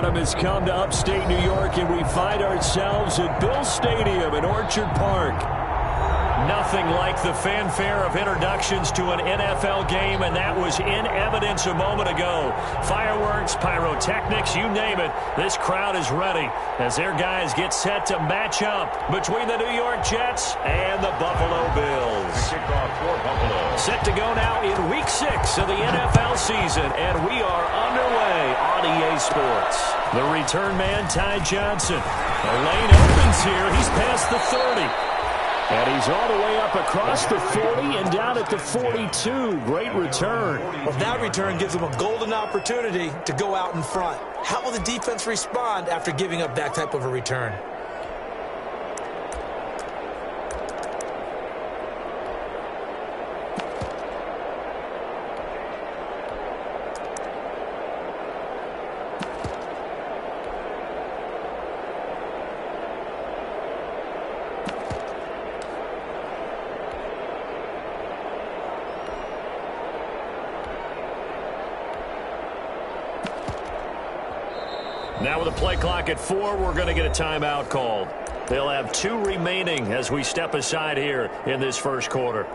time has come to upstate New York, and we find ourselves at Bill Stadium in Orchard Park. Nothing like the fanfare of introductions to an NFL game, and that was in evidence a moment ago. Fireworks, pyrotechnics, you name it. This crowd is ready as their guys get set to match up between the New York Jets and the Buffalo Bills. Set to go now in Week 6 of the NFL season, and we are underway on EA Sports. The return man, Ty Johnson. The lane opens here. He's past the 30. And he's all the way up across the 40 and down at the 42. Great return. Well, that return gives him a golden opportunity to go out in front. How will the defense respond after giving up that type of a return? Now with a play clock at 4, we're going to get a timeout called. They'll have 2 remaining as we step aside here in this first quarter.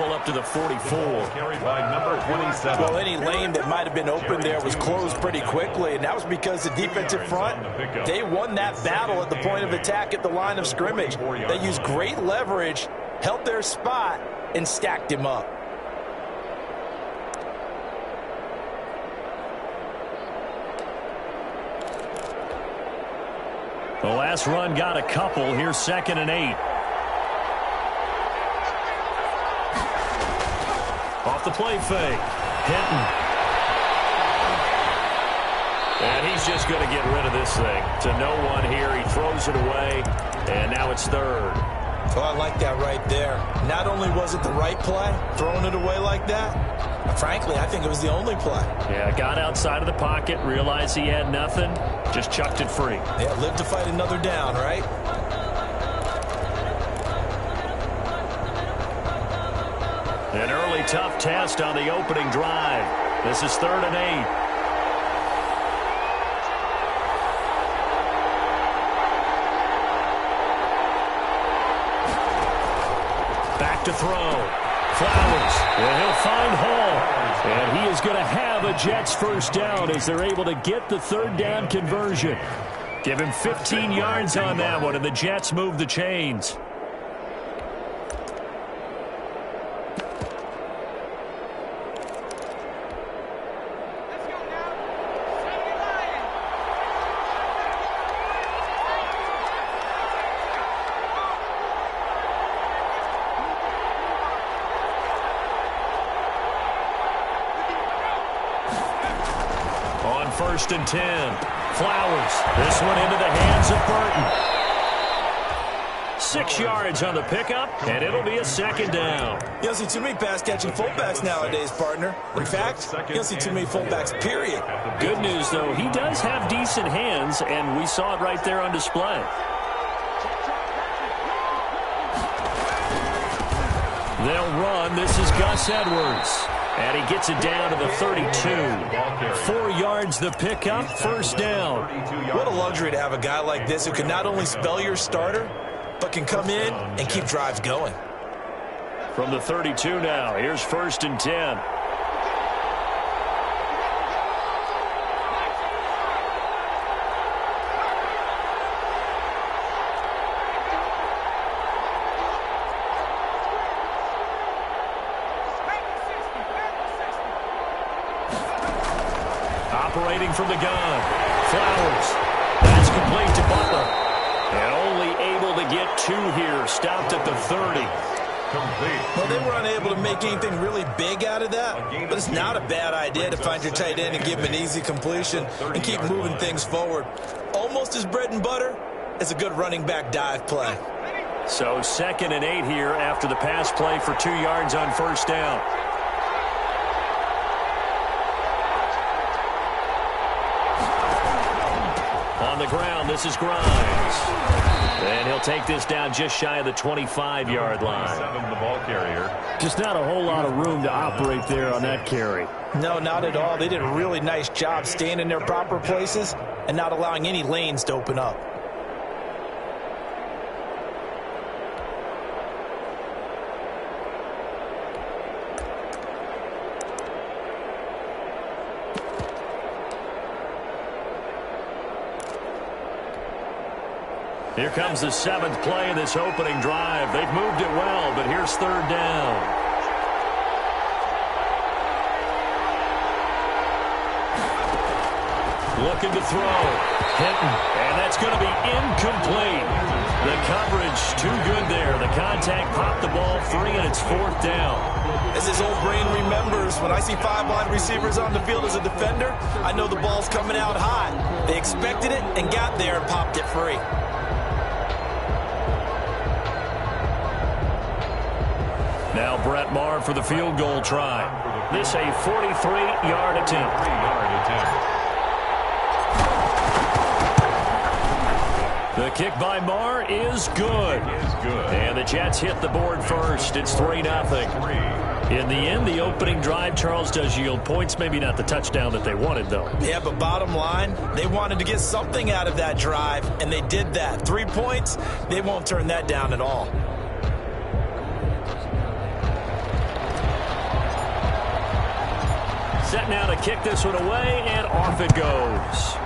Up to the 44. Carried by number 27. Well, any lane that might have been open there was closed pretty quickly, and that was because the defensive front, they won that battle at the point of attack at the line of scrimmage. They used great leverage, held their spot, and stacked him up. The last run got a couple. Here's 2nd and 8. Off the play fake. Hinton. And he's just going to get rid of this thing. To no one here. He throws it away. And now it's 3rd. Oh, I like that right there. Not only was it the right play, throwing it away like that, but frankly, I think it was the only play. Yeah, got outside of the pocket, realized he had nothing, just chucked it free. Yeah, live to fight another down, right? An early tough test on the opening drive. This is 3rd and 8. Back to throw. Flowers. And he'll find Hall. And he is going to have a Jets first down as they're able to get the 3rd down conversion. Give him 15 yards on that one, and the Jets move the chains. First and 10. Flowers. This one into the hands of Burton. 6 yards on the pickup, and it'll be a 2nd down. You don't see too many pass-catching fullbacks nowadays, partner. In fact, you don't see too many fullbacks, period. Good news, though, he does have decent hands, and we saw it right there on display. They'll run. This is Gus Edwards. And he gets it down to the 32. 4 yards the pickup, first down. What a luxury to have a guy like this who can not only spell your starter, but can come in and keep drives going. From the 32 now, here's 1st and 10. Operating from the gun. Flowers. That's complete to Butler. And only able to get 2 here. Stopped at the 30. Complete. Well, they were unable to make anything really big out of that, but it's not a bad idea to find your tight end and give him an easy completion and keep moving things forward. Almost as bread and butter as a good running back dive play. So 2nd and 8 here after the pass play for 2 yards on first down. On the ground, this is Grimes. And he'll take this down just shy of the 25-yard line. The ball carrier. Just not a whole lot of room to operate there on that carry. No, not at all. They did a really nice job staying in their proper places and not allowing any lanes to open up. Here comes the 7th play of this opening drive. They've moved it well, but here's 3rd down. Looking to throw. Hinton. And that's going to be incomplete. The coverage too good there. The contact popped the ball free, and it's 4th down. As his old brain remembers, when I see 5 wide receivers on the field as a defender, I know the ball's coming out high. They expected it and got there and popped it free. Now Brett Maher for the field goal try. This a 43-yard attempt. The kick by Maher is good. And the Jets hit the board first. It's 3-0. In the end, the opening drive, Charles, does yield points. Maybe not the touchdown that they wanted, though. Yeah, but bottom line, they wanted to get something out of that drive, and they did that. 3 points, they won't turn that down at all. Set now to kick this one away, and off it goes.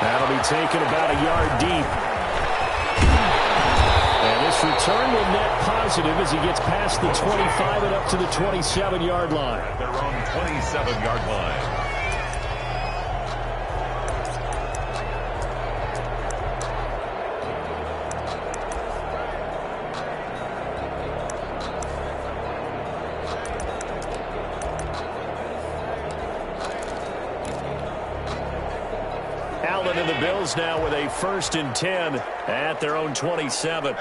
That'll be taken about a yard deep. And this return will net positive as he gets past the 25 and up to the 27-yard line. At their own 27-yard line. Allen and the Bills now with a 1st and 10 at their own 27.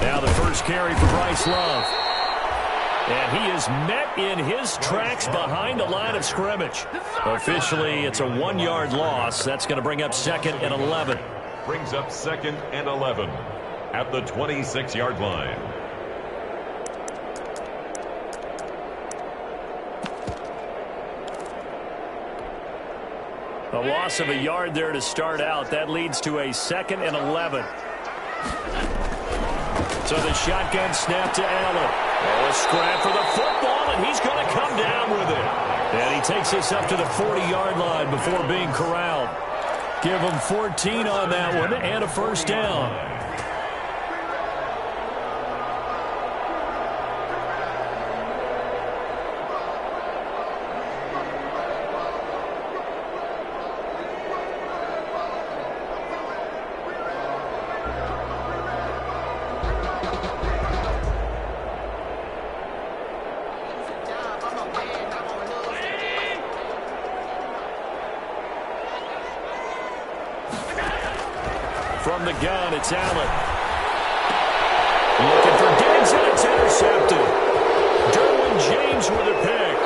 Now the first carry for Bryce Love. And he is met in his tracks behind the line of scrimmage. Officially, it's a 1-yard loss. That's going to bring up 2nd and 11. Brings up 2nd and 11 at the 26-yard line. A loss of a yard there to start out. That leads to a 2nd and 11. So the shotgun snap to Allen. Oh, a scrap for the football, and he's going to come down with it. And he takes this up to the 40-yard line before being corralled. Give him 14 on that one and a 1st down. From the gun, it's Allen. Looking for Diggs, and it's intercepted. Derwin James with a pick.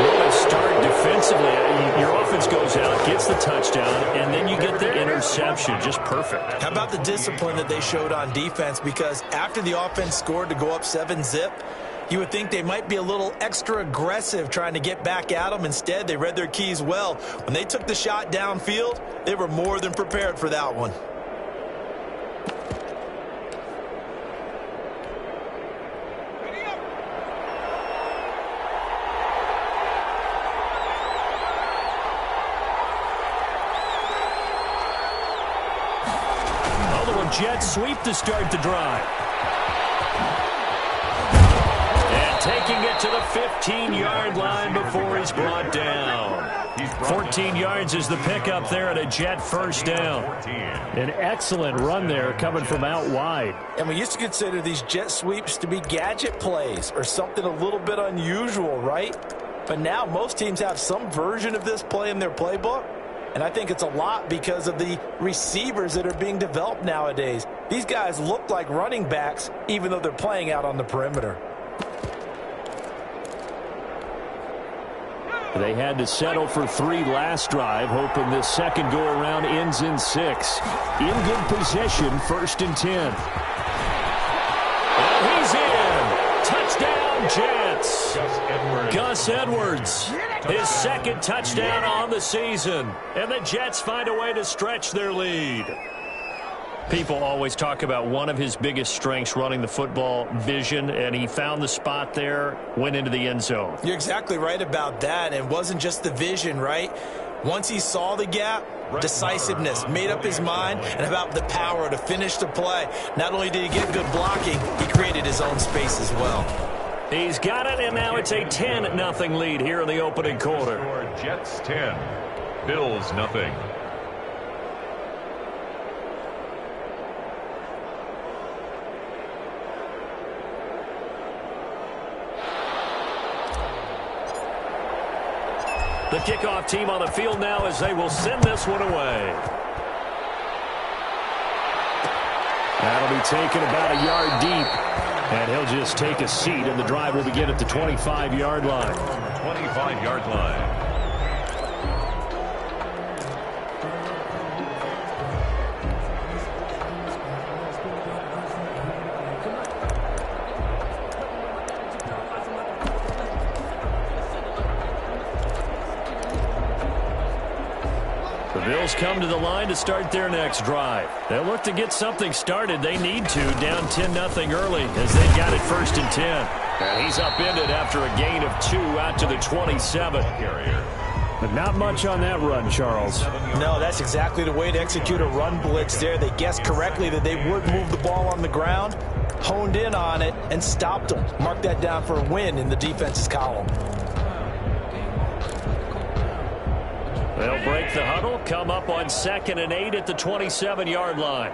What a start defensively. Your offense goes out, gets the touchdown, and then you get the interception. Just perfect. How about the discipline that they showed on defense? Because after the offense scored to go up 7-zip, you would think they might be a little extra aggressive trying to get back at them. Instead, they read their keys well. When they took the shot downfield, they were more than prepared for that one. Although a jet sweep to start the drive. And taking it to the 15-yard line before he's brought down. 14 yards is the pickup there at a Jet first down. An excellent run there coming from out wide. And we used to consider these jet sweeps to be gadget plays or something a little bit unusual, right? But now most teams have some version of this play in their playbook. And I think it's a lot because of the receivers that are being developed nowadays. These guys look like running backs even though they're playing out on the perimeter. They had to settle for 3 last drive, hoping this second go-around ends in 6. In good position, 1st and 10. And he's in. Touchdown, Jets. Gus Edwards, his 2nd touchdown on the season. And the Jets find a way to stretch their lead. People always talk about one of his biggest strengths running the football, vision, and he found the spot there, went into the end zone. You're exactly right about that. It wasn't just the vision, right? Once he saw the gap, decisiveness, made up his mind, and about the power to finish the play. Not only did he get good blocking, he created his own space as well. He's got it, and now it's a 10-0 lead here in the opening quarter. Jets 10, Bills nothing. The kickoff team on the field now as they will send this one away. That'll be taken about a yard deep. And he'll just take a seat, and the drive will begin at the 25-yard line. 25-yard line. The Bills come to the line to start their next drive. They'll look to get something started. They need to, down 10-0 early as they got it 1st and 10. And he's upended after a gain of 2 out to the 27. But not much on that run, Charles. No, that's exactly the way to execute a run blitz there. They guessed correctly that they would move the ball on the ground, honed in on it, and stopped them. Mark that down for a win in the defense's column. They'll break the huddle, come up on 2nd and 8 at the 27-yard line.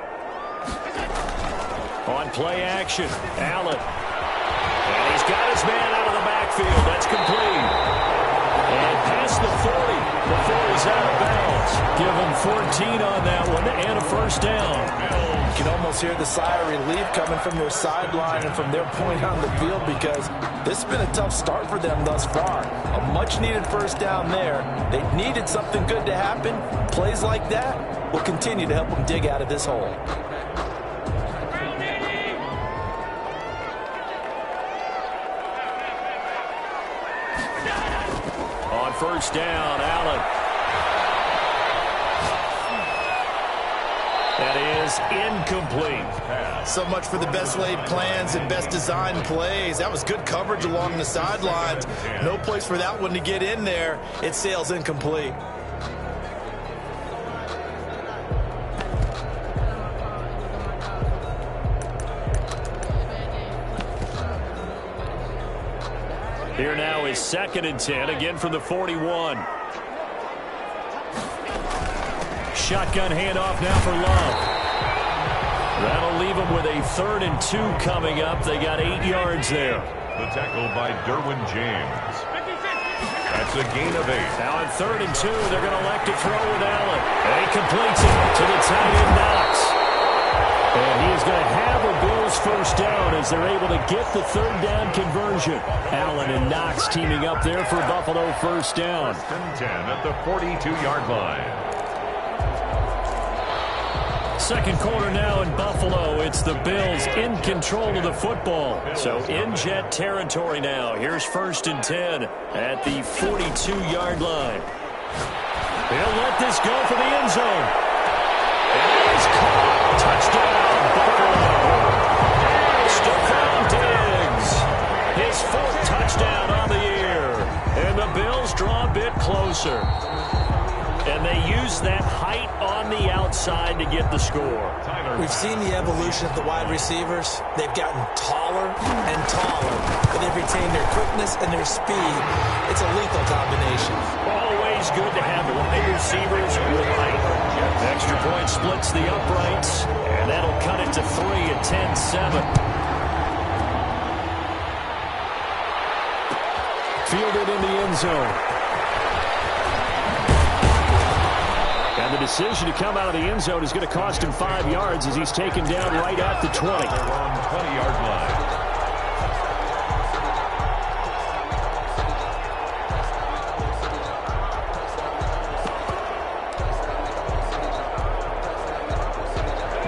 On play action, Allen. And he's got his man out of the backfield. That's complete. And past the 40 before he's out of bounds. Give him 14 on that one and a first down. You can almost hear the sigh of relief coming from their sideline and from their point on the field because this has been a tough start for them thus far. A much-needed first down there. They needed something good to happen. Plays like that will continue to help them dig out of this hole. On first down, Allen. That is incomplete. So much for the best laid plans and best designed plays. That was good coverage along the sidelines. No place for that one to get in there. It sails incomplete. Here now is 2nd and 10, again from the 41. Shotgun handoff now for Love. That'll leave them with a 3rd and 2 coming up. They got 8 yards there. The tackle by Derwin James. That's a gain of 8. Now on 3rd and 2, they're going to elect to throw with Allen. And he completes it to the tight end, Knox. And he is going to have a Bills first down as they're able to get the 3rd down conversion. Allen and Knox teaming up there for Buffalo first down. 1st and 10 at the 42-yard line. Second quarter now in Buffalo. It's the Bills in control of the football. So in Jet territory now. Here's 1st and 10 at the 42-yard line. They'll let this go for the end zone. And it is caught. Touchdown, Buffalo. Stephon Diggs. His 4th touchdown on the year. And the Bills draw a bit closer. And they use that height on the outside to get the score. We've seen the evolution of the wide receivers. They've gotten taller and taller with every maintain their quickness and their speed. It's a lethal combination. Always good to have wide receivers with height. Extra point splits the uprights, and that'll cut it to 3 at 10-7. Fielded in the end zone. And the decision to come out of the end zone is going to cost him 5 yards as he's taken down right at the 20. 20-yard line.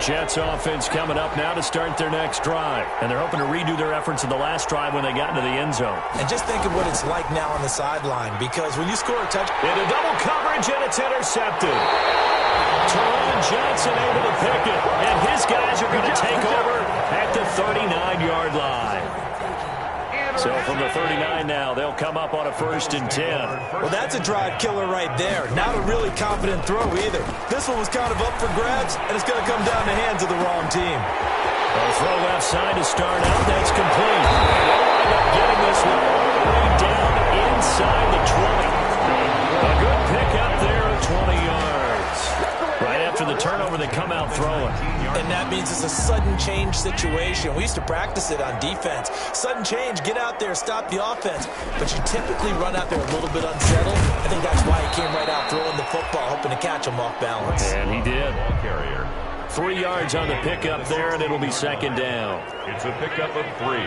Jets offense coming up now to start their next drive. And they're hoping to redo their efforts in the last drive when they got into the end zone. And just think of what it's like now on the sideline, because when you score a touchdown... Into double coverage, and it's intercepted. Teron Johnson able to pick it, and his guys are going to take over at the 39-yard line. So from the 39 now, they'll come up on a 1st and 10. Well, that's a drive killer right there. Not a really confident throw either. This one was kind of up for grabs, and it's going to come down the hands of the wrong team. A throw left side to start out. That's complete. They'll wind up getting this one all the way down inside the 20. A good pickup there of 20 yards. Right after the turnover, they come out throwing. And that means it's a sudden change situation. We used to practice it on defense. Sudden change, get out there, stop the offense. But you typically run out there a little bit unsettled. I think that's why he came right out throwing the football, hoping to catch him off balance. And he did. Ball carrier. 3 yards on the pickup there, and it'll be 2nd down. It's a pickup of 3.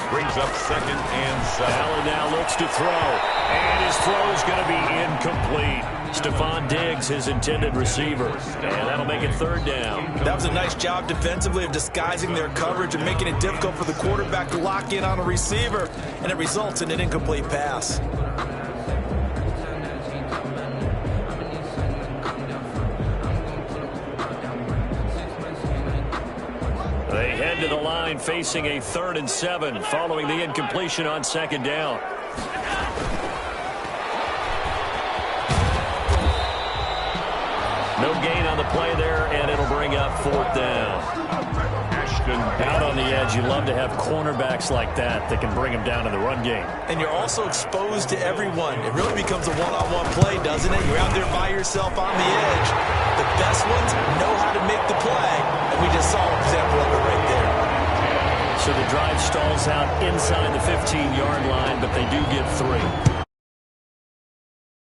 Brings up 2nd and 7. Allen now looks to throw, and his throw is going to be incomplete. Stephon Diggs, his intended receiver, and that'll make it 3rd down. That was a nice job defensively of disguising their coverage and making it difficult for the quarterback to lock in on a receiver, and it results in an incomplete pass. They head to the line facing a 3rd and 7 following the incompletion on 2nd down. No gain on the play there, and it'll bring up 4th down. Out on the edge, you love to have cornerbacks like that can bring them down in the run game. And you're also exposed to everyone. It really becomes a one-on-one play, doesn't it? You're out there by yourself on the edge. The best ones know how to make the play, and we just saw an example of it right there. So the drive stalls out inside the 15-yard line, but they do get 3.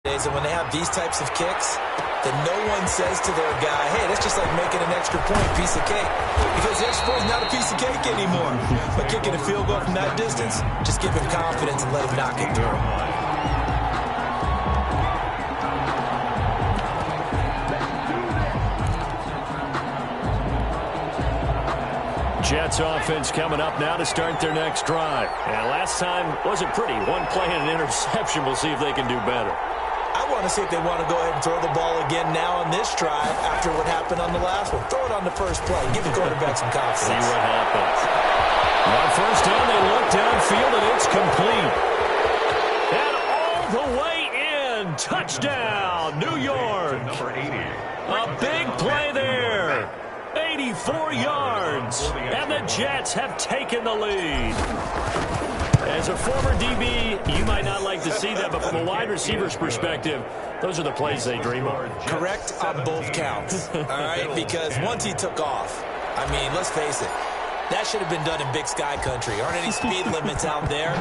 And when they have these types of kicks, then no one says to their guy, hey, that's just like making an extra point, piece of cake. Because the extra point is not a piece of cake anymore. But kicking a field goal from that distance, just give him confidence and let him knock it through. Jets offense coming up now to start their next drive. And last time wasn't pretty. One play and an interception. We'll see if they can do better. I want to see if they want to go ahead and throw the ball again now on this drive after what happened on the last one. Throw it on the first play. Give the quarterback some confidence. See what happens. On 1st down, they look downfield, and it's complete. And all the way in. Touchdown, New York. Number 80. A big play there. 84 yards. And the Jets have taken the lead. As a former DB, you might not like to see that, but from a wide receiver's perspective, those are the plays they dream of. Correct on both counts, all right? Because once he took off, I mean, let's face it, that should have been done in Big Sky Country. Aren't any speed limits out there?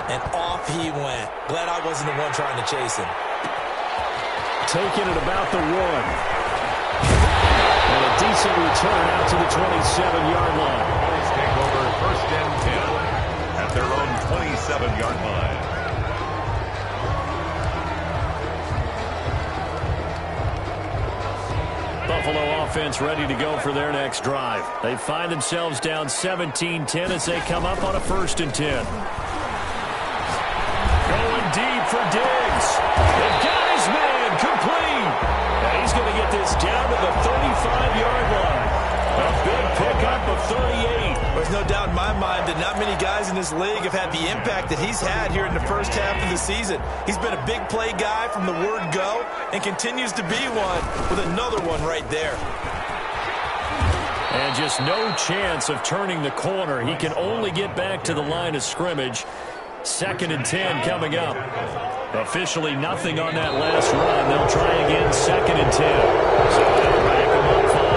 And off he went. Glad I wasn't the one trying to chase him. Taking it about the 1. And a decent return out to the 27-yard line. Let's take over 1st and 10 at their own 27-yard line. Buffalo offense ready to go for their next drive. They find themselves down 17-10 as they come up on a 1st and 10. Going deep for Diggs. The guy's man complete. And he's going to get this down to the 35-yard line. A big pickup of 38. There's no doubt in my mind that not many guys in this league have had the impact that he's had here in the first half of the season. He's been a big play guy from the word go and continues to be one with another one right there. And just no chance of turning the corner. He can only get back to the line of scrimmage. 2nd and 10 coming up. Officially nothing on that last run. They'll try again, 2nd and 10. So they'll back them up 5.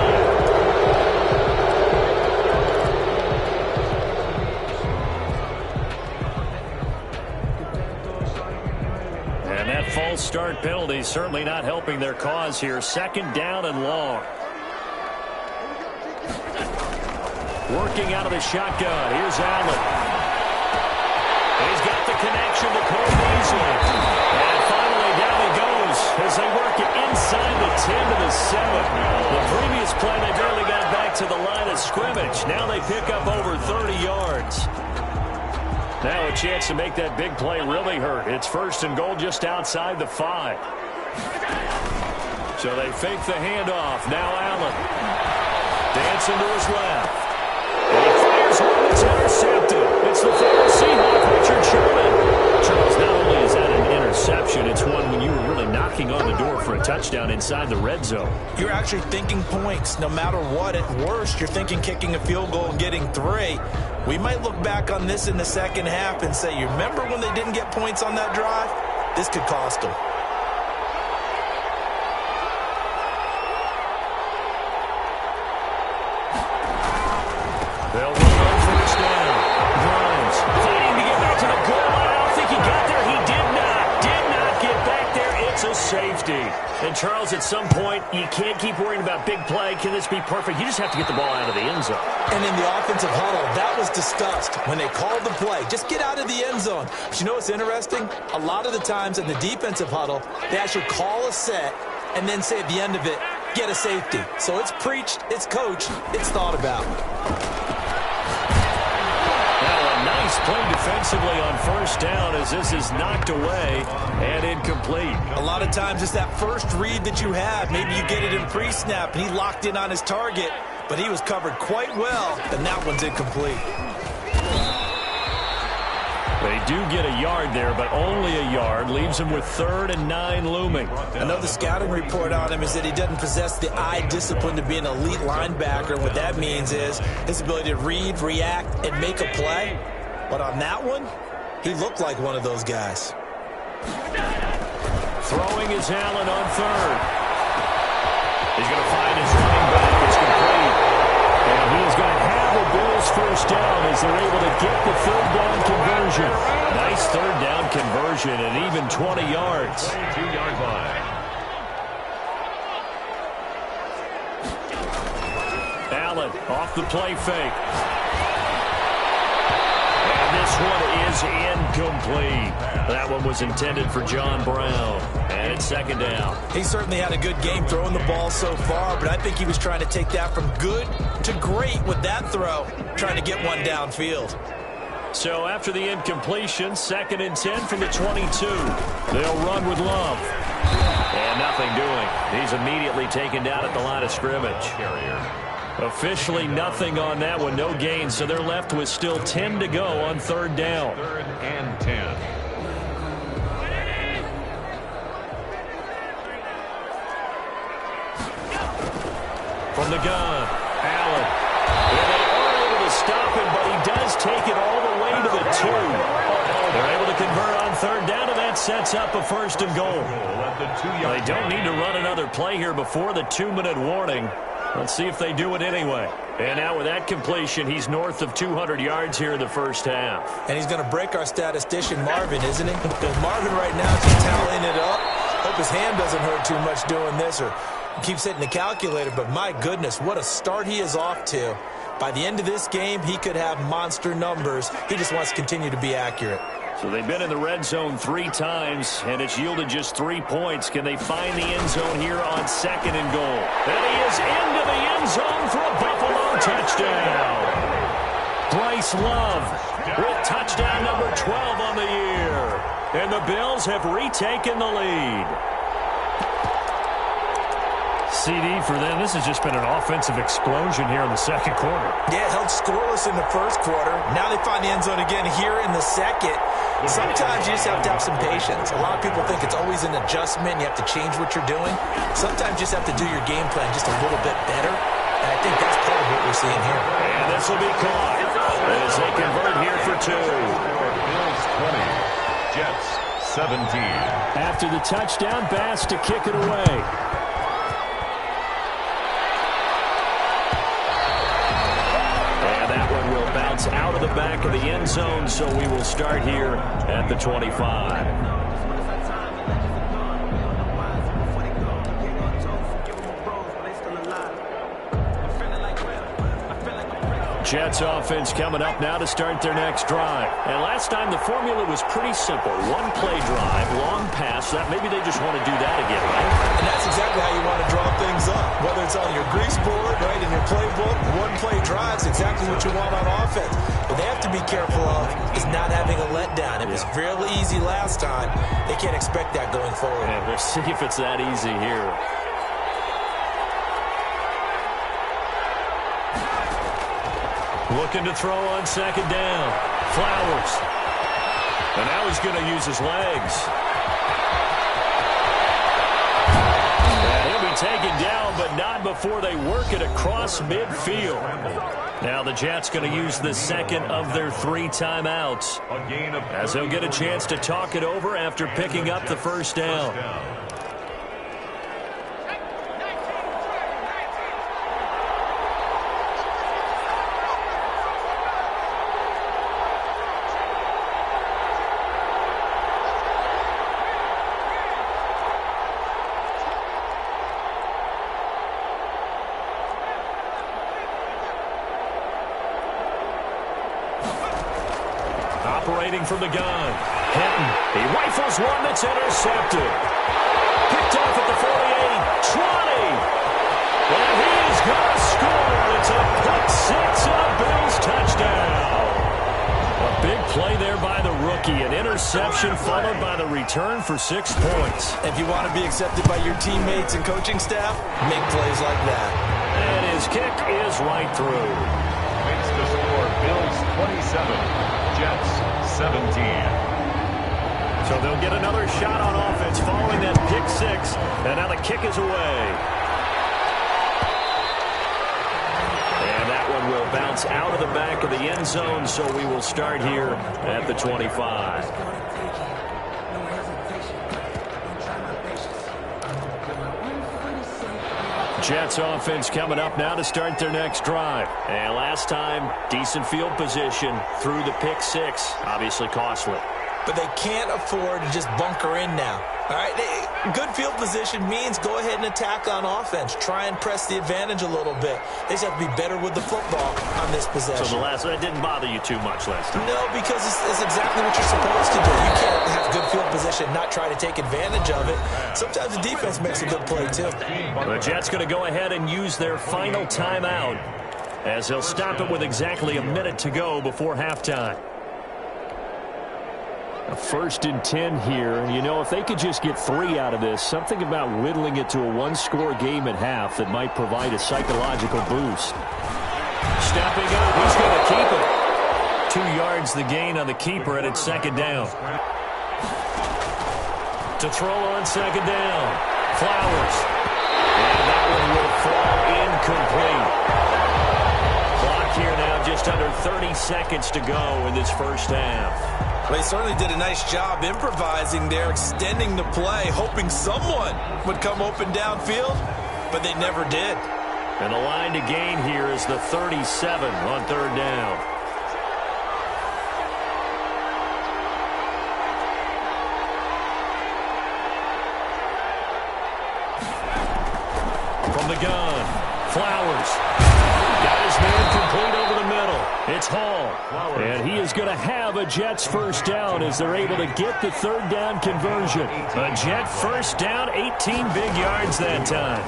And that false start penalty certainly not helping their cause here. 2nd down and long. Working out of the shotgun. Here's Allen. He's got the connection to Cole Beasley. And finally down he goes as they work it inside the 10 to the 7. The previous play, they barely got back to the line of scrimmage. Now they pick up over 30 yards. Now a chance to make that big play really hurt. It's 1st and goal just outside the 5. So they fake the handoff. Now Allen. Dancing to his left. And he fires one that's intercepted. It's the former Seahawk, Richard Sherman. Charles, not only is that an interception, it's one when you were really knocking on the door for a touchdown inside the red zone. You're actually thinking points. No matter what, at worst, you're thinking kicking a field goal and getting 3. We might look back on this in the second half and say, you remember when they didn't get points on that drive? This could cost them. They'll run on 1st down. Grimes fighting to get back to the goal line. I don't think he got there. He did not get back there. It's a safety. And Charles, at some point, you can't keep worrying about big play. Can this be perfect? You just have to get the ball out of the end zone. And in the offensive huddle, that was discussed when they called the play. Just get out of the end zone. But you know what's interesting? A lot of the times in the defensive huddle, they actually call a set and then say at the end of it, get a safety. So it's preached, it's coached, it's thought about. Nice play defensively on 1st down as this is knocked away and incomplete. A lot of times it's that first read that you have. Maybe you get it in pre-snap and he locked in on his target, but he was covered quite well, and that one's incomplete. They do get a yard there, but only a yard. Leaves him with 3rd and 9 looming. I know the scouting report on him is that he doesn't possess the eye discipline to be an elite linebacker. What that means is his ability to read, react, and make a play. But on that one, he looked like one of those guys. Throwing is Allen on 3rd. He's going to find his running back. It's complete. And he's going to have the Bills 1st down as they're able to get the 3rd down conversion. Nice 3rd down conversion and even 20 yards. 22-yard line. Allen off the play fake. This one is incomplete. That one was intended for John Brown. And it's 2nd down. He certainly had a good game throwing the ball so far, but I think he was trying to take that from good to great with that throw, trying to get one downfield. So after the incompletion, 2nd and 10 from the 22. They'll run with Love. And nothing doing. He's immediately taken down at the line of scrimmage. Officially nothing on that one, no gain, so they're left with still 10 to go on 3rd down. 3rd and 10. From the gun, Allen. Well, they are able to stop him, but he does take it all the way to the 2. They're able to convert on 3rd down, and that sets up a 1st and goal. They don't need to run another play here before the 2-minute warning. Let's see if they do it anyway. And now with that completion, he's north of 200 yards here in the 1st half. And he's going to break our statistician, Marvin, isn't he? Because Marvin right now is just tallying it up. Hope his hand doesn't hurt too much doing this, or keeps hitting the calculator. But my goodness, what a start he is off to. By the end of this game, he could have monster numbers. He just wants to continue to be accurate. So they've been in the red zone 3 times, and it's yielded just 3 points. Can they find the end zone here on 2nd and goal? And he is into the end zone for a Buffalo touchdown. Bryce Love with touchdown number 12 on the year. And the Bills have retaken the lead. CD for them. This has just been an offensive explosion here in the 2nd quarter. Yeah, held scoreless in the 1st quarter. Now they find the end zone again here in the 2nd. Sometimes you just have to have some patience. A lot of people think it's always an adjustment. You have to change what you're doing. Sometimes you just have to do your game plan just a little bit better. And I think that's part of what we're seeing here. And this will be caught as they convert here for 2. Bills 20. 17. After the touchdown, Bass to kick it away. Out of the back of the end zone, so we will start here at the 25. Jets offense coming up now to start their next drive. And last time the formula was pretty simple. One play drive, long pass. That maybe they just want to do that again, right? And that's exactly how you want to draw things up. Whether it's on your grease board, right, in your playbook, one play drive's exactly what you want on offense. What they have to be careful of is not having a letdown. It was fairly easy last time. They can't expect that going forward. And we'll see if it's that easy here. Looking to throw on second down. Flowers. And now he's going to use his legs. And he'll be taken down, but not before they work it across midfield. Now the Jets going to use the second of their 3 timeouts, as they'll get a chance to talk it over after picking up the first down. Operating from the gun. Hinton. He rifles one that's intercepted. Picked off at the 48. 20. And he's going to score. It's a pick six and a Bills touchdown. A big play there by the rookie. An interception followed by the return for 6 points. If you want to be accepted by your teammates and coaching staff, make plays like that. And his kick is right through. Makes the score Bills 27. Jets 17. So they'll get another shot on offense following that pick six. And now the kick is away. And that one will bounce out of the back of the end zone, so we will start here at the 25. Jets offense coming up now to start their next drive. And last time, decent field position through the pick six. Obviously costly. But they can't afford to just bunker in now. All right, good field position means go ahead and attack on offense. Try and press the advantage a little bit. They just have to be better with the football on this possession. So that didn't bother you too much last time? No, because it's exactly what you're supposed to do. You can't have good field position, not try to take advantage of it. Sometimes the defense makes a good play, too. The Jets going to go ahead and use their final timeout, as they'll stop it with exactly a minute to go before halftime. A 1st and 10 here. You know, if they could just get 3 out of this, something about whittling it to a 1-score game at half that might provide a psychological boost. Stepping up, he's going to keep it. 2 yards the gain on the keeper, and it's second down. To throw on second down. Flowers. And that one will fall incomplete. Clock here now, just under 30 seconds to go in this first half. They certainly did a nice job improvising there, extending the play, hoping someone would come open downfield, but they never did. And the line to gain here is the 37 on 3rd down. From the gun, Flowers. Got his man complete over the middle. It's Hall. And he is going to have a Jets first down as they're able to get the 3rd down conversion. A Jet first down, 18 big yards that time.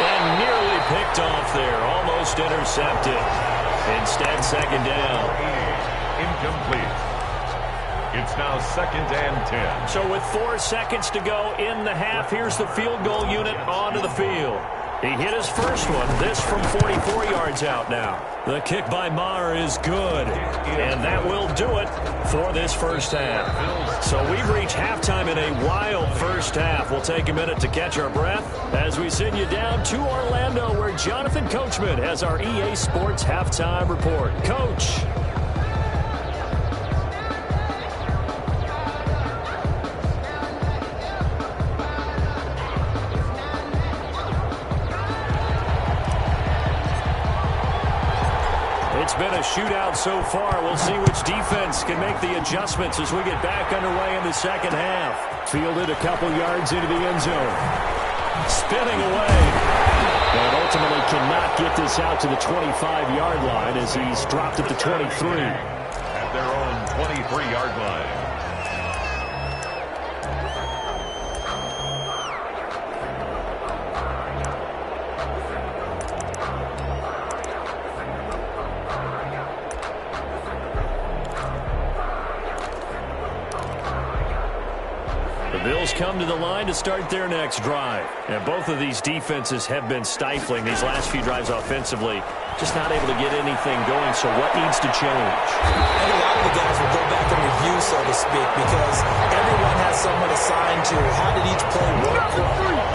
And nearly picked off there, almost intercepted. Instead, second down. Incomplete. It's now 2nd and 10. So with 4 seconds to go in the half, here's the field goal unit onto the field. He hit his first one, this from 44 yards out now. The kick by Maher is good, and that will do it for this first half. So we've reached halftime in a wild first half. We'll take a minute to catch our breath as we send you down to Orlando, where Jonathan Coachman has our EA Sports halftime report. Coach. shootout so far. We'll see which defense can make the adjustments as we get back underway in the second half. Fielded a couple yards into the end zone. Spinning away. And ultimately cannot get this out to the 25-yard line as he's dropped at the 23. At their own 23-yard line. Bills come to the line to start their next drive. And both of these defenses have been stifling these last few drives offensively. Just not able to get anything going, so what needs to change? I think a lot of the guys will go back and review, so to speak, because everyone has someone assigned to how did each play work.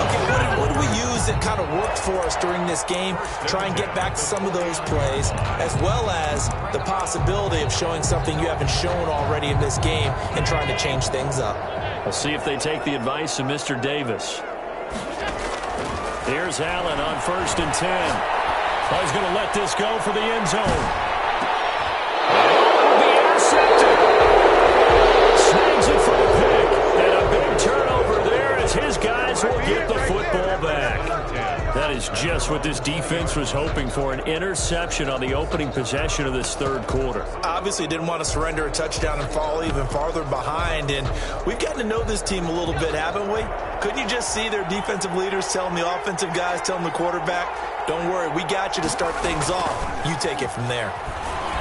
Okay, what do we use that kind of worked for us during this game? Try and get back to some of those plays, as well as the possibility of showing something you haven't shown already in this game and trying to change things up. We'll see if they take the advice of Mr. Davis. Here's Allen on 1st and 10. Oh, he's going to let this go for the end zone. Oh, the intercepted. Snags it for the pick. And a big turnover there as his guys will get the football back. That is just what this defense was hoping for, an interception on the opening possession of this third quarter. Obviously didn't want to surrender a touchdown and fall even farther behind, and we've gotten to know this team a little bit, haven't we? Couldn't you just see their defensive leaders telling the offensive guys, telling the quarterback, don't worry, we got you to start things off. You take it from there.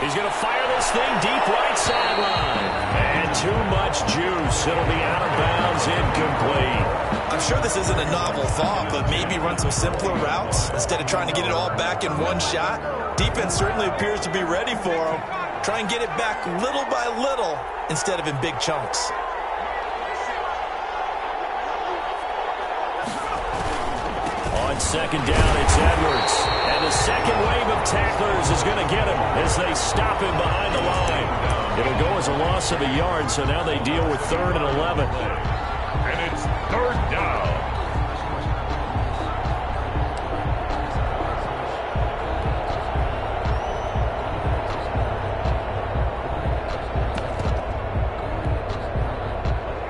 He's going to fire this thing deep right sideline. And too much juice. It'll be out of bounds, incomplete. I'm sure this isn't a novel thought, but maybe run some simpler routes instead of trying to get it all back in one shot. Defense certainly appears to be ready for him. Try and get it back little by little instead of in big chunks. On second down, it's Edwards. And the second wave of tacklers is going to get him as they stop him behind the line. It'll go as a loss of a yard, so now they deal with 3rd and 11. And it's 3rd down.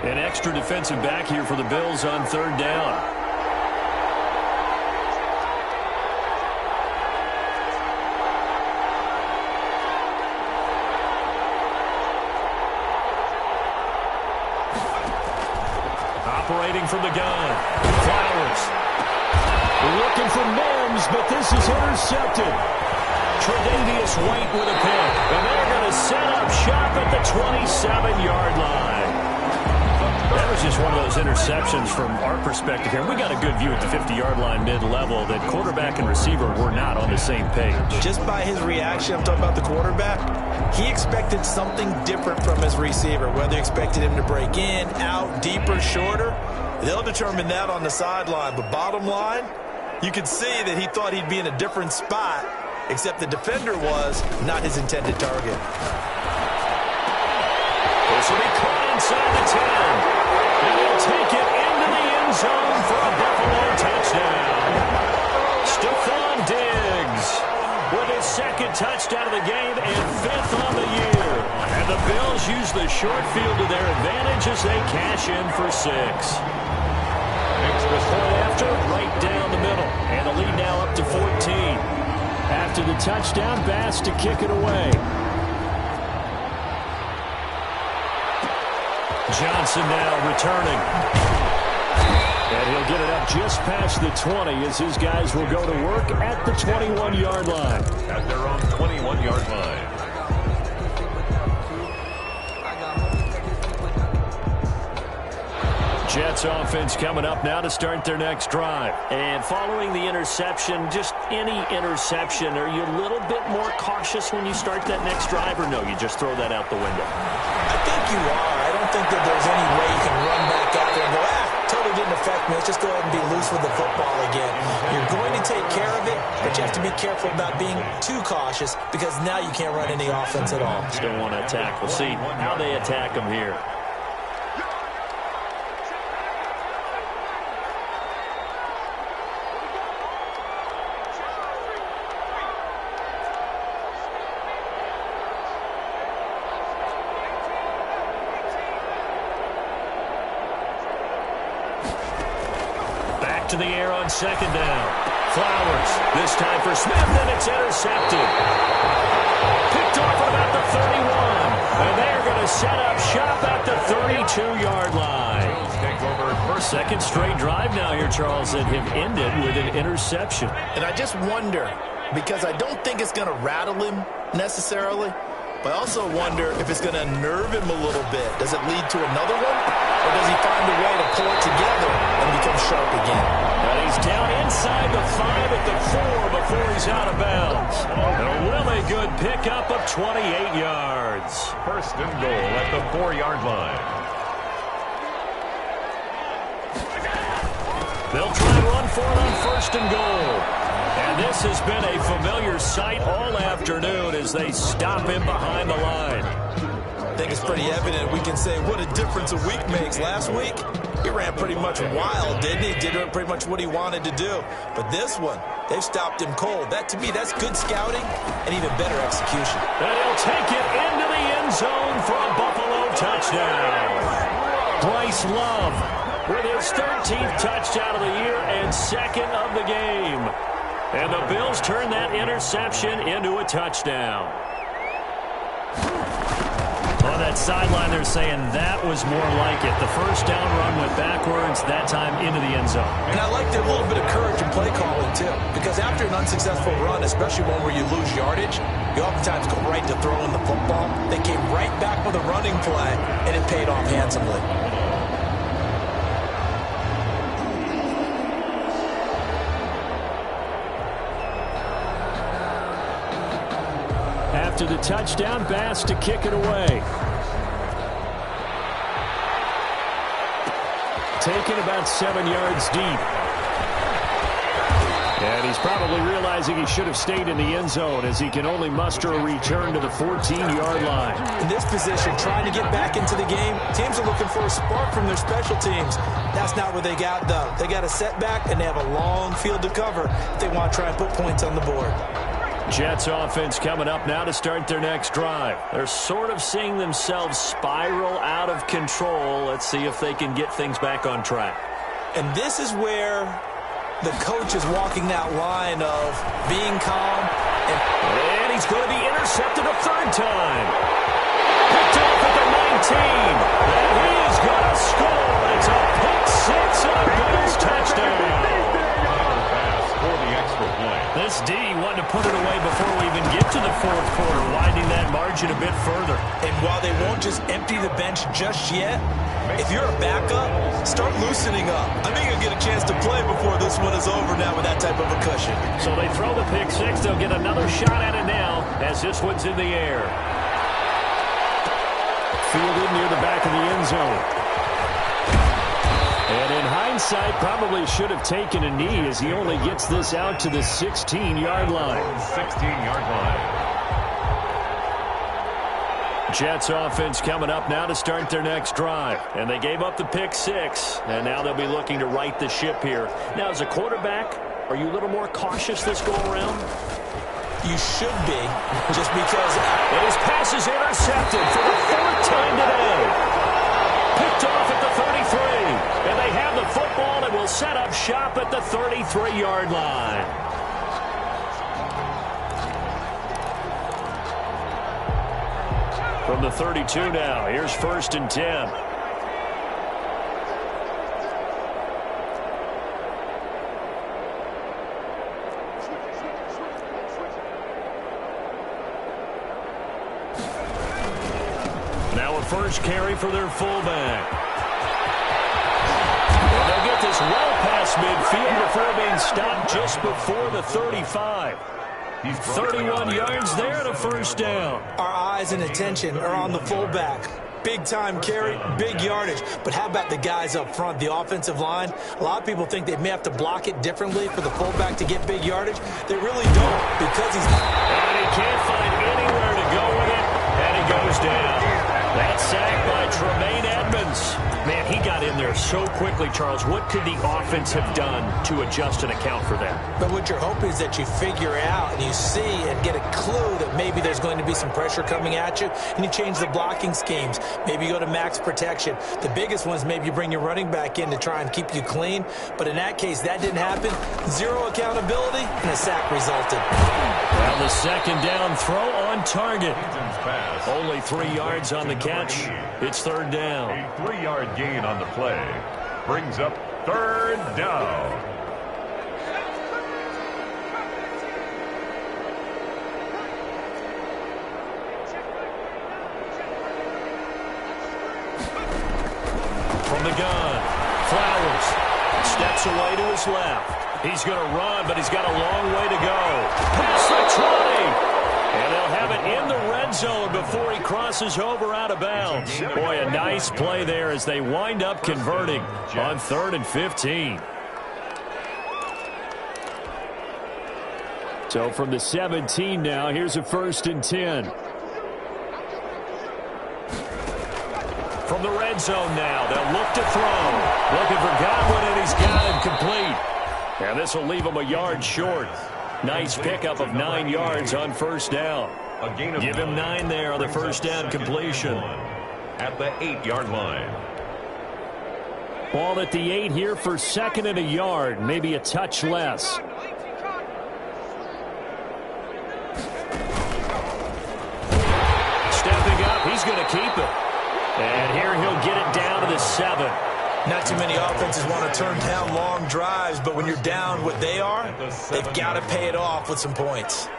An extra defensive back here for the Bills on 3rd down. Operating from the gun. Flowers. Looking for Mims, but this is intercepted. Tre'Davious White with a pick. And they're going to set up shop at the 27-yard line. That was just one of those interceptions from our perspective here. We got a good view at the 50-yard line mid-level that quarterback and receiver were not on the same page. Just by his reaction, I'm talking about the quarterback, he expected something different from his receiver, whether he expected him to break in, out, deeper, shorter. They'll determine that on the sideline. But bottom line, you could see that he thought he'd be in a different spot, except the defender was not his intended target. This will be caught inside the 10. And he'll take it into the end zone for a Buffalo touchdown. Stephon Diggs with his 2nd touchdown of the game and 5th on the year. And the Bills use the short field to their advantage as they cash in for 6. Point after, right down the middle. And the lead now up to 14. After the touchdown, Bass to kick it away. Johnson now returning. And he'll get it up just past the 20 as his guys will go to work at the 21-yard line. At their own 21-yard line. Jets offense coming up now to start their next drive. And following the interception, just any interception, are you a little bit more cautious when you start that next drive, or no, you just throw that out the window? I think you are. I don't think that there's any way you can run back out there and go, totally didn't affect me. Let's just go ahead and be loose with the football again. You're going to take care of it, but you have to be careful about being too cautious because now you can't run any offense at all. Still want to attack. We'll see how they attack them here. to the air on second down. Flowers, this time for Smith, and it's intercepted. Picked off at about the 31. And they're going to set up shop at the 32-yard line. Second straight drive now here, Charles, that have ended with an interception. And I just wonder, because I don't think it's going to rattle him necessarily, but I also wonder if it's going to unnerve him a little bit. Does it lead to another one? Or does he find a way to pull it together and become sharp again? And he's down inside the 5 at the 4 before he's out of bounds. And a really good pickup of 28 yards. First and goal at the 4-yard line. They'll try and run for it on first and goal. And this has been a familiar sight all afternoon as they stop him behind the line. I think it's pretty evident. We can say what a difference a week makes. Last week, he ran pretty much wild, didn't he? Did pretty much what he wanted to do. But this one, they've stopped him cold. That, to me, that's good scouting and even better execution. And he'll take it into the end zone for a Buffalo touchdown. Bryce Love with his 13th touchdown of the year and second of the game. And the Bills turn that interception into a touchdown. On that sideline, they're saying that was more like it. The first down run went backwards, that time into the end zone. And I liked a little bit of courage in play calling, too. Because after an unsuccessful run, especially one where you lose yardage, you oftentimes go right to throwing the football. They came right back with a running play, and it paid off handsomely. After the touchdown, Bass to kick it away. Taken about 7 yards deep. And he's probably realizing he should have stayed in the end zone as he can only muster a return to the 14-yard line. In this position, trying to get back into the game, teams are looking for a spark from their special teams. That's not what they got, though. They got a setback, and they have a long field to cover if they want to try and put points on the board. Jets offense coming up now to start their next drive. They're sort of seeing themselves spiral out of control. Let's see if they can get things back on track. And this is where the coach is walking that line of being calm. And he's going to be intercepted a third time. Picked off at the 19. And he is going to score. It's a pick six and a Bills touchdown. This D wanted to put it away before we even get to the fourth quarter, widening that margin a bit further. And while they won't just empty the bench just yet, if you're a backup, start loosening up. I think you'll get a chance to play before this one is over now with that type of a cushion. So they throw the pick six. They'll get another shot at it now as this one's in the air. Fielded near the back of the end zone. And in hindsight, probably should have taken a knee as he only gets this out to the 16-yard line. 16-yard line. Jets offense coming up now to start their next drive. And they gave up the pick six, and now they'll be looking to right the ship here. Now, as a quarterback, are you a little more cautious this go-around? You should be, just because... And his pass is intercepted for the fourth time today. Picked off at the 33. And they have the football and will set up shop at the 33-yard line. From the 32 now, here's first and 10. Now a first carry for their fullback. And they'll get this well past midfield before being stopped just before the 35. 31 yards there and a first down. Our eyes and attention are on the fullback. Big time carry, big yardage. But how about the guys up front, the offensive line? A lot of people think they may have to block it differently for the fullback to get big yardage. They really don't because he's... And he can't find anywhere to go with it, and he goes down. That sack by Tremaine Edmonds. Man, he got in there so quickly, Charles. What could the offense have done to adjust and account for that? But what you're hoping is that you figure out and you see and get a clue that maybe there's going to be some pressure coming at you, and you change the blocking schemes. Maybe you go to max protection. The biggest one is maybe you bring your running back in to try and keep you clean. But in that case, that didn't happen. Zero accountability, and a sack resulted. Well, the second down throw on target. Only 3 yards on the catch. It's third down. A 3-yard gain on the play brings up third down. From the gun, Flowers steps away to his left. He's going to run, but he's got a long way to go. Past the 20. And they'll have it in the red zone before he crosses over out of bounds. Boy, a nice play there as they wind up converting on 3rd and 15. So from the 17 now, here's a 1st and 10. From the red zone now, they'll look to throw. Looking for Godwin, and he's got it complete. And this will leave him a yard short. Nice pickup of 9 yards on first down. Give him 9 there on the first down completion. At the 8-yard line. Ball at the 8 here for 2nd and a yard, maybe a touch less. Stepping up, he's going to keep it. And here he'll get it down to the 7. Not too many offenses want to turn down long drives, but when you're down what they are, they've got to pay it off with some points.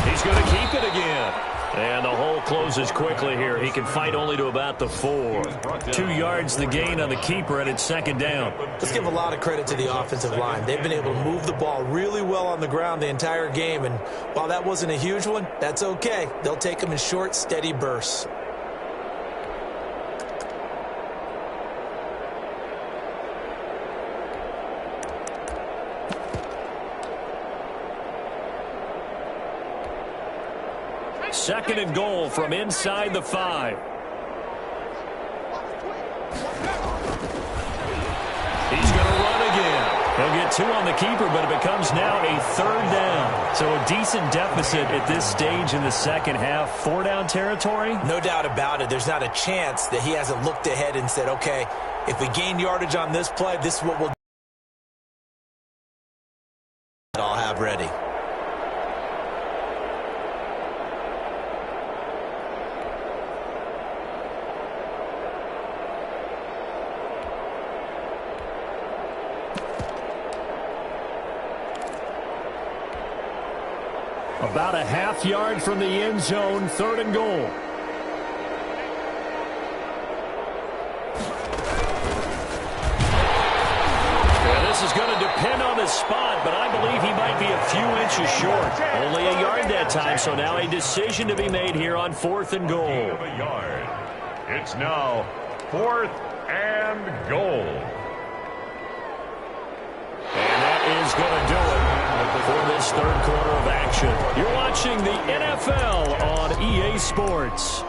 He's going to keep it again. And the hole closes quickly here. He can fight only to about the 4. 2 yards the gain on the keeper, and it's 2nd down. Let's give a lot of credit to the offensive line. They've been able to move the ball really well on the ground the entire game, and while that wasn't a huge one, that's okay. They'll take them in short, steady bursts. Second and goal from inside the 5. He's going to run again. He'll get 2 on the keeper, but it becomes now a 3rd down. So a decent deficit at this stage in the second half. 4-down territory? No doubt about it. There's not a chance that he hasn't looked ahead and said, okay, if we gain yardage on this play, this is what we'll do. I'll have ready. About a half yard from the end zone, 3rd and goal. Yeah, this is going to depend on his spot, but I believe he might be a few inches short. Only a yard that time, so now a decision to be made here on 4th and goal. A yard. It's now 4th and goal. And that is going to do it for this 3rd quarter of action. You're watching the NFL on EA Sports.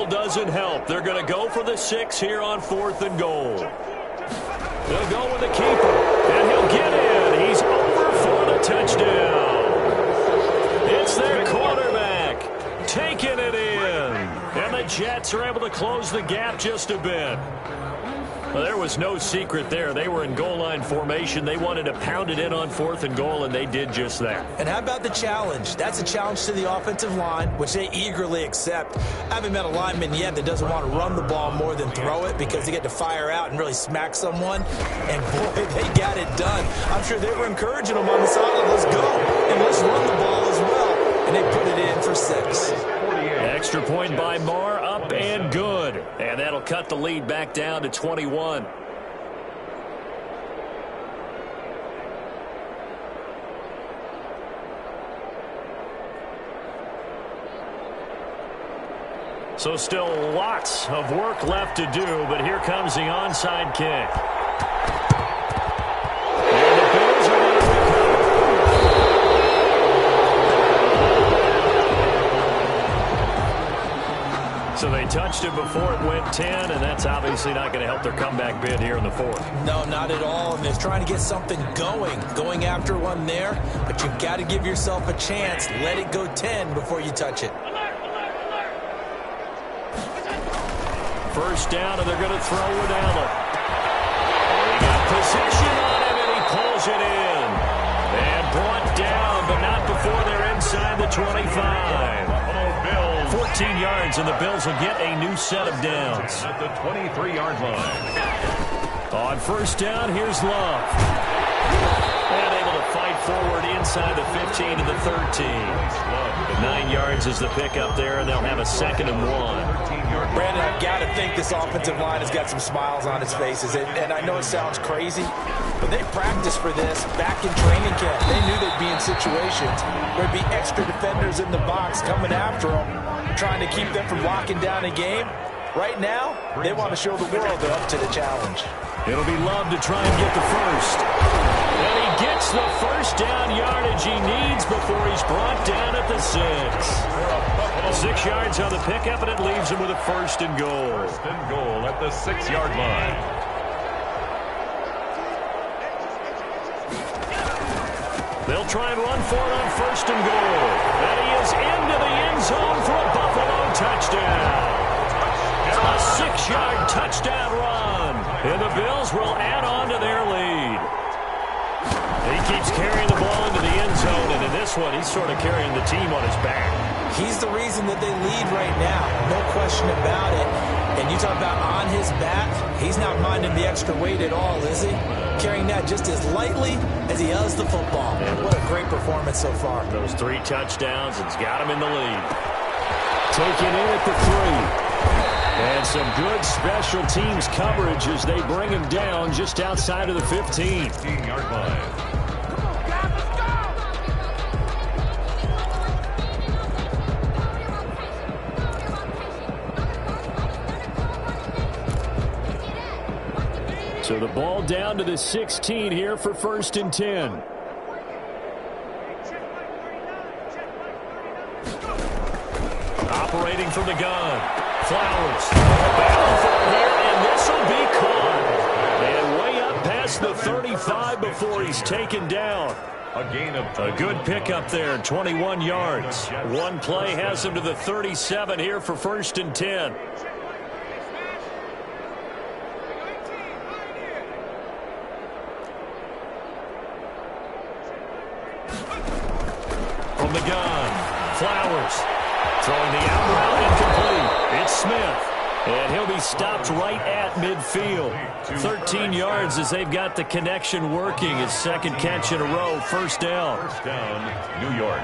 Doesn't help. They're going to go for the 6 here on 4th and goal. They'll go with the keeper, and he'll get in. He's over for the touchdown. It's their quarterback taking it in. And the Jets are able to close the gap just a bit. Well, there was no secret there. They were in goal line formation. They wanted to pound it in on 4th and goal, and they did just that. And how about the challenge? That's a challenge to the offensive line, which they eagerly accept. I haven't met a lineman yet that doesn't want to run the ball more than throw it because they get to fire out and really smack someone. And, boy, they got it done. I'm sure they were encouraging them on the sideline. Let's go, and let's run the ball as well. And they put it in for 6. Extra point by Marr, up and good. And that'll cut the lead back down to 21. So still lots of work left to do, but here comes the onside kick. And the Bills are going to recover. So they touched it before it went 10, and that's obviously not going to help their comeback bid here in the fourth. No, not at all. And they're trying to get something going after one there, but you've got to give yourself a chance. Let it go 10 before you touch it. First down, and they're going to throw it out. He got position on him, and he pulls it in. And brought down, but not before they're inside the 25. 14 yards, and the Bills will get a new set of downs. At the 23-yard line. On first down, here's Love. And able to fight forward inside the 15 to the 13. 9 yards is the pickup there, and they'll have a 2nd and 1. Brandon, I've got to think this offensive line has got some smiles on its faces. And I know it sounds crazy, but they practiced for this back in training camp. They knew they'd be in situations where there'd be extra defenders in the box coming after them, trying to keep them from locking down a game. Right now, they want to show the world they're up to the challenge. It'll be Love to try and get the first. And he gets the first down yardage he needs before he's brought down at the 6. 6 yards on the pickup, and it leaves him with a 1st and goal. 1st and goal at the 6-yard line. They'll try and run for it on 1st and goal. And he is into the end zone for a Buffalo touchdown. A 6-yard touchdown run. And the Bills will add on to their lead. He keeps carrying the ball into the end zone, and in this one, he's sort of carrying the team on his back. He's the reason that they lead right now. No question about it. And you talk about on his back, he's not minding the extra weight at all, is he? Carrying that just as lightly as he does the football. And what a great performance so far. Those 3 touchdowns, it's got him in the lead. Taken in at the 3. And some good special teams coverage as they bring him down just outside of the 15. 15-yard line. So the ball down to the 16 here for 1st and 10. Operating from the gun. Flowers. Battle for it here, and this will be caught. And way up past the 35 before he's taken down. A gain of a good pickup there, 21 yards. One play has him to the 37 here for 1st and 10. From the gun, Flowers throwing the out route incomplete. It's Smith, and he'll be stopped right at midfield. 13 yards as they've got the connection working. His 2nd catch in a row, 1st down. 1st down, New York.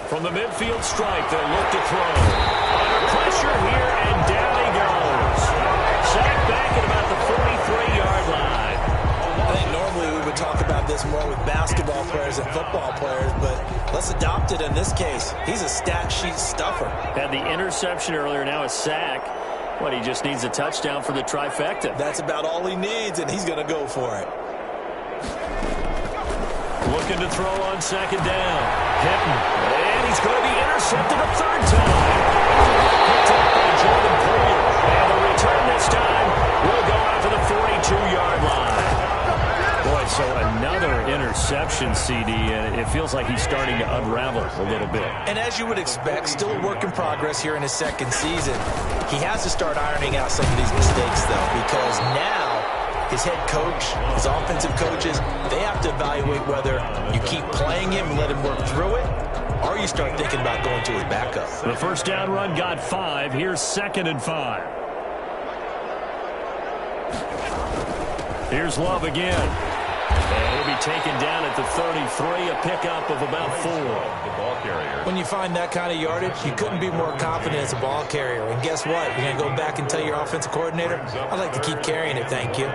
From the midfield stripe, they'll look to throw. Under pressure here, and down he goes. Sacked back at about the 43-yard line. I think normally we would talk about this more with basketball players and football players, but let's adopt it in this case. He's a stat sheet stuffer. Had the interception earlier, now a sack. What, he just needs a touchdown for the trifecta. That's about all he needs, and he's going to go for it. Looking to throw on 2nd down. Hitting. And he's going to be intercepted a 3rd time. Picked up by Jordan Poole. And the return this time will go out to the 42-yard line. Boy, so another interception, CD, and it feels like he's starting to unravel a little bit. And as you would expect, still a work in progress here in his 2nd season. He has to start ironing out some of these mistakes, though, because now his head coach, his offensive coaches, they have to evaluate whether you keep playing him and let him work through it, or you start thinking about going to his backup. The 1st down run got 5. Here's 2nd and 5. Here's Love again. And he'll be taken down at the 33, a pickup of about 4. The ball carrier. When you find that kind of yardage, you couldn't be more confident as a ball carrier. And guess what? You're going to go back and tell your offensive coordinator, I'd like to keep carrying it, thank you.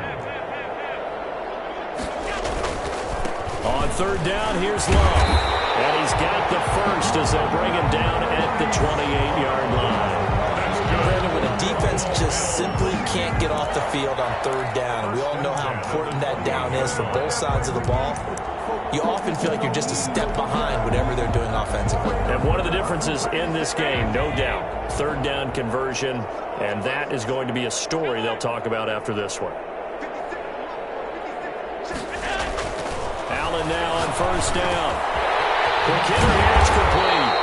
On third down, here's Love. And he's got the first as they'll bring him down at the 28-yard line. Brandon, when a defense just simply can't get off the field on third down, and we all know how important that down is for both sides of the ball, you often feel like you're just a step behind whatever they're doing offensively. And one of the differences in this game, no doubt, third down conversion, and that is going to be a story they'll talk about after this one. Allen now on first down. Quick hitter here, it's complete.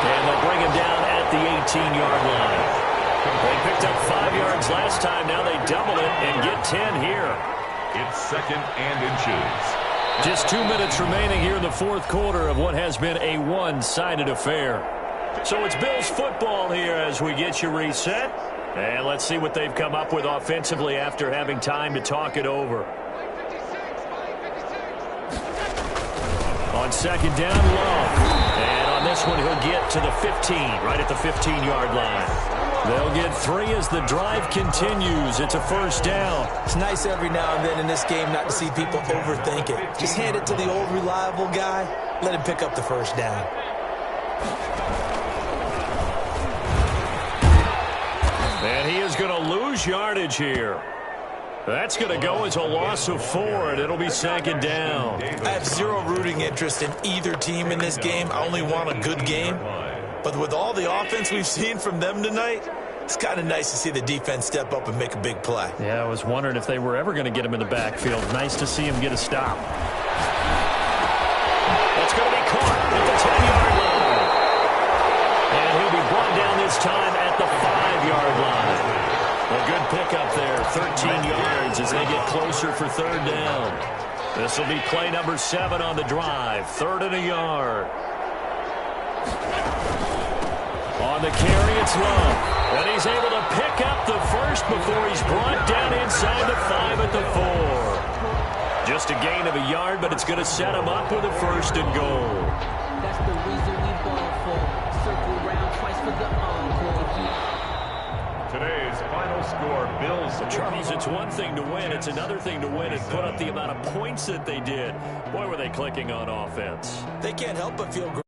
And they'll bring him down at the 18-yard line. They picked up 5 yards last time. Now they double it and get 10 here. It's 2nd and inches. Just 2 minutes remaining here in the fourth quarter of what has been a one-sided affair. So it's Bills football here as we get you reset. And let's see what they've come up with offensively after having time to talk it over. On second down, Love. And on this one, he'll get to the 15, right at the 15-yard line. They'll get 3 as the drive continues. It's a first down. It's nice every now and then in this game not to see people overthink it. Just hand it to the old reliable guy. Let him pick up the first down. And he is going to lose yardage here. That's going to go as a loss of 4, and it'll be second down. I have zero rooting interest in either team in this game. I only want a good game. But with all the offense we've seen from them tonight, it's kind of nice to see the defense step up and make a big play. Yeah, I was wondering if they were ever going to get him in the backfield. Nice to see him get a stop. That's going to be caught at the 10-yard line. And he'll be brought down this time at the 5-yard line. A good pickup there, 13 yards as they get closer for third down. This will be play number 7 on the drive, 3rd and a yard. On the carry, it's Love. And he's able to pick up the first before he's brought down inside the 5 at the 4. Just a gain of a yard, but it's going to set him up with a 1st and goal. That's the reason we ball for. Circle round twice for the encore. Today's final score, Bills. Charles, it's one thing to win. It's another thing to win and put up the amount of points that they did. Boy, were they clicking on offense. They can't help but feel great.